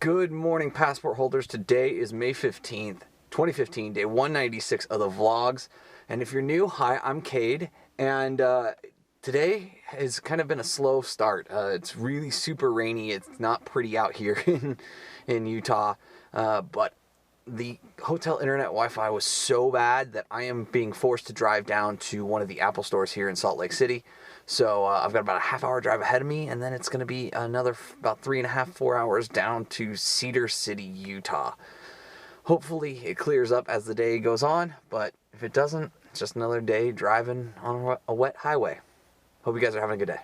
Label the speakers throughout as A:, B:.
A: Good morning, passport holders. Today is May 15th, 2015, day 196 of the vlogs. And if you're new, hi, I'm Cade. And today has kind of been a slow start. It's really super rainy. It's not pretty out here in Utah. But the hotel internet Wi-Fi was so bad that I am being forced to drive down to one of the Apple stores here in Salt Lake City. So I've got about a half-hour drive ahead of me, and then it's going to be another about 3.5, 4 hours down to Cedar City, Utah. Hopefully it clears up as the day goes on, but if it doesn't, it's just another day driving on a wet highway. Hope you guys are having a good day.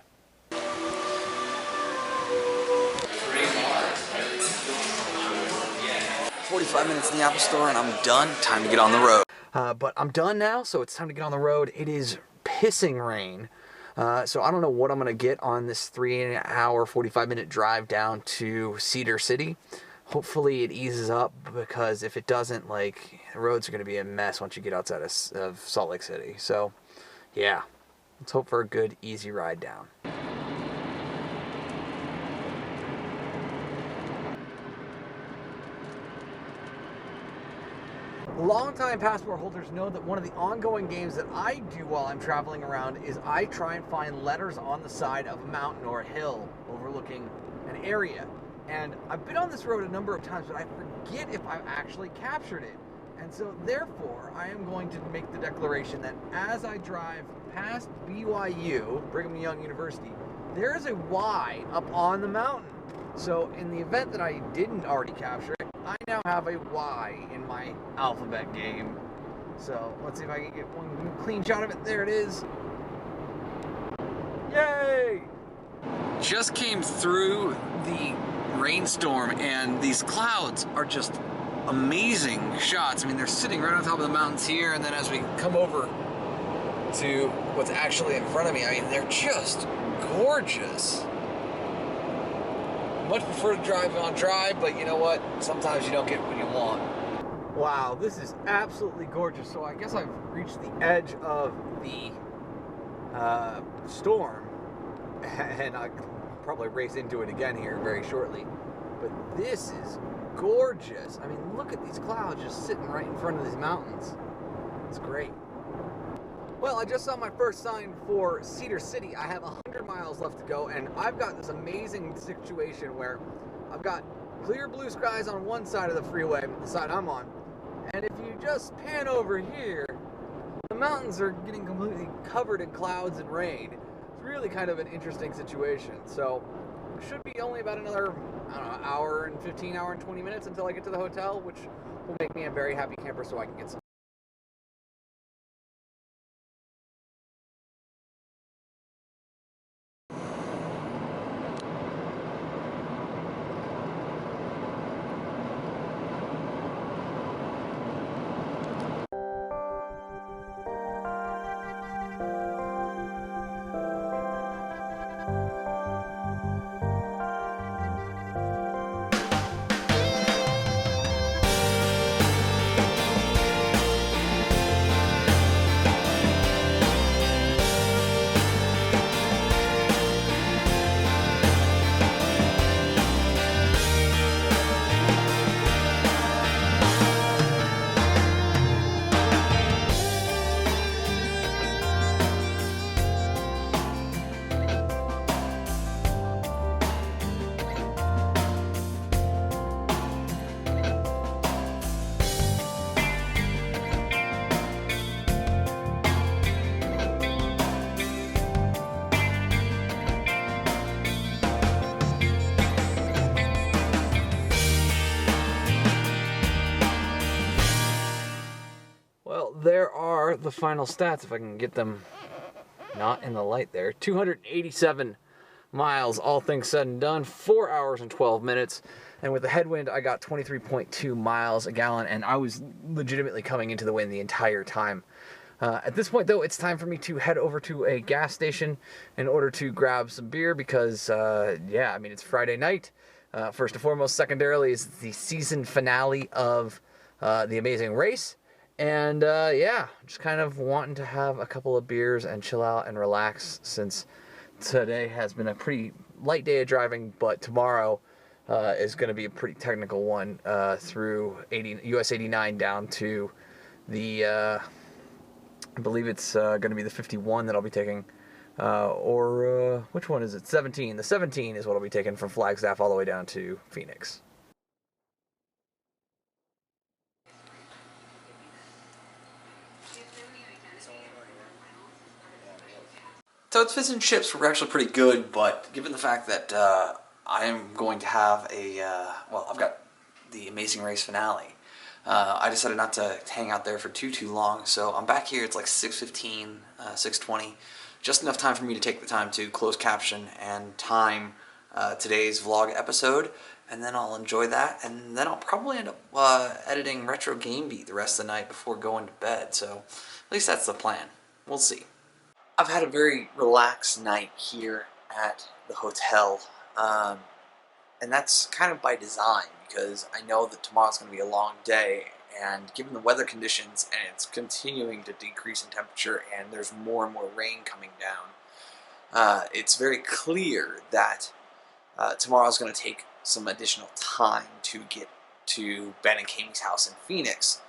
A: "45 minutes in the Apple store and I'm done. Time to get on the road." But I'm done now, so it's time to get on the road. It is pissing rain. So I don't know what I'm going to get on this 3-hour, 45-minute drive down to Cedar City. Hopefully it eases up, because if it doesn't, the roads are going to be a mess once you get outside of Salt Lake City. So, yeah, let's hope for a good, easy ride down. Longtime passport holders know that one of the ongoing games that I do while I'm traveling around is I try and find letters on the side of a mountain or a hill overlooking an area. And I've been on this road a number of times, but I forget if I've actually captured it. And so therefore, I am going to make the declaration that as I drive past BYU, Brigham Young University, there is a Y up on the mountain. So in the event that I didn't already capture it, I now have a Y in my alphabet game. So let's see if I can get one clean shot of it. There it is. Yay! Just came through the rainstorm, and these clouds are just amazing shots. I mean, they're sitting right on top of the mountains here, and then as we come over to what's actually in front of me, I mean, they're just gorgeous. Much prefer to drive on dry, but you know what? Sometimes you don't get what you want. Wow, this is absolutely gorgeous. So I guess I've reached the edge of the storm, and I'll probably race into it again here very shortly. But this is gorgeous. I mean, look at these clouds just sitting right in front of these mountains. It's great. Well, I just saw my first sign for Cedar City. I have 100 miles left to go, and I've got this amazing situation where I've got clear blue skies on one side of the freeway, the side I'm on, and if you just pan over here, the mountains are getting completely covered in clouds and rain. It's really kind of an interesting situation. So it should be only about another, I don't know, hour and 15, hour and 20 minutes until I get to the hotel, which will make me a very happy camper so I can get some. There are the final stats, if I can get them not in the light there. 287 miles, all things said and done, 4 hours and 12 minutes. And with the headwind, I got 23.2 miles a gallon, and I was legitimately coming into the wind the entire time. At this point, though, it's time for me to head over to a gas station in order to grab some beer because, yeah, I mean, it's Friday night. First and foremost, secondarily, is the season finale of The Amazing Race. And yeah, just kind of wanting to have a couple of beers and chill out and relax, since today has been a pretty light day of driving, but tomorrow is going to be a pretty technical one through US 89 down to the, I believe it's going to be the 51 that I'll be taking. Or which one is it? 17. The 17 is what I'll be taking from Flagstaff all the way down to Phoenix. So its fish and chips were actually pretty good, but given the fact that I am going to have well, I've got the Amazing Race finale. I decided not to hang out there for too long, so I'm back here. It's like 6:15, 6:20, just enough time for me to take the time to close caption and time today's vlog episode, and then I'll enjoy that, and then I'll probably end up editing Retro Game Beat the rest of the night before going to bed, so at least that's the plan. We'll see. I've had a very relaxed night here at the hotel, and that's kind of by design because I know that tomorrow's going to be a long day, and given the weather conditions and it's continuing to decrease in temperature and there's more and more rain coming down, it's very clear that tomorrow's going to take some additional time to get to Ben and Kami's house in Phoenix.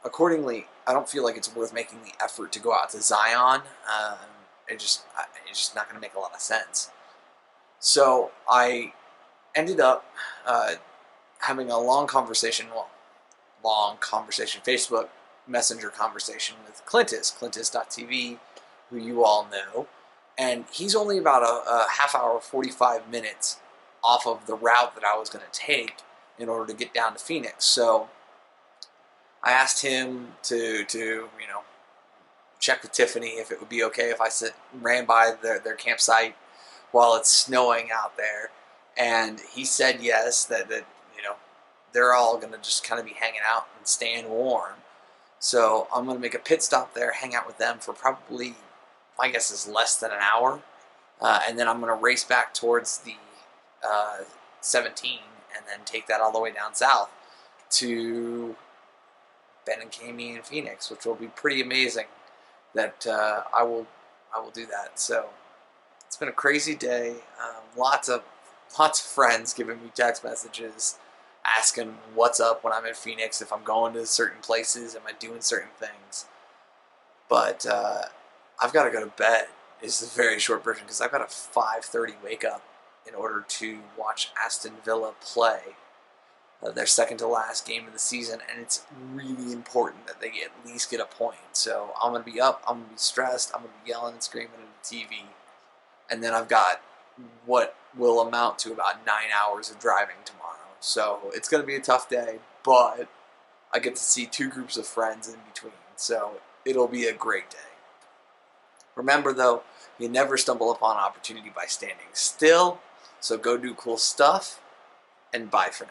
A: Accordingly, I don't feel like it's worth making the effort to go out to Zion. It's just not going to make a lot of sense. So I ended up having a long conversation, Facebook Messenger conversation with Clintus.tv, who you all know. And he's only about a half hour, 45 minutes off of the route that I was going to take in order to get down to Phoenix. So I asked him to check with Tiffany if it would be okay if I ran by their campsite while it's snowing out there, and he said yes, that they're all going to just kind of be hanging out and staying warm. So I'm going to make a pit stop there, hang out with them for probably, my guess is less than an hour, and then I'm going to race back towards the 17 and then take that all the way down south to Ben and Kami in Phoenix, which will be pretty amazing. That I will do that. So it's been a crazy day. Lots of friends giving me text messages, asking what's up when I'm in Phoenix, if I'm going to certain places, am I doing certain things. But I've got to go to bed. Is the very short version because I've got a 5:30 wake up in order to watch Aston Villa play their second to last game of the season, and it's really important that they at least get a point. So I'm going to be up, I'm going to be stressed, I'm going to be yelling and screaming at the TV, and then I've got what will amount to about 9 hours of driving tomorrow. So it's going to be a tough day, but I get to see two groups of friends in between, so it'll be a great day. Remember though, you never stumble upon opportunity by standing still, so go do cool stuff, and bye for now.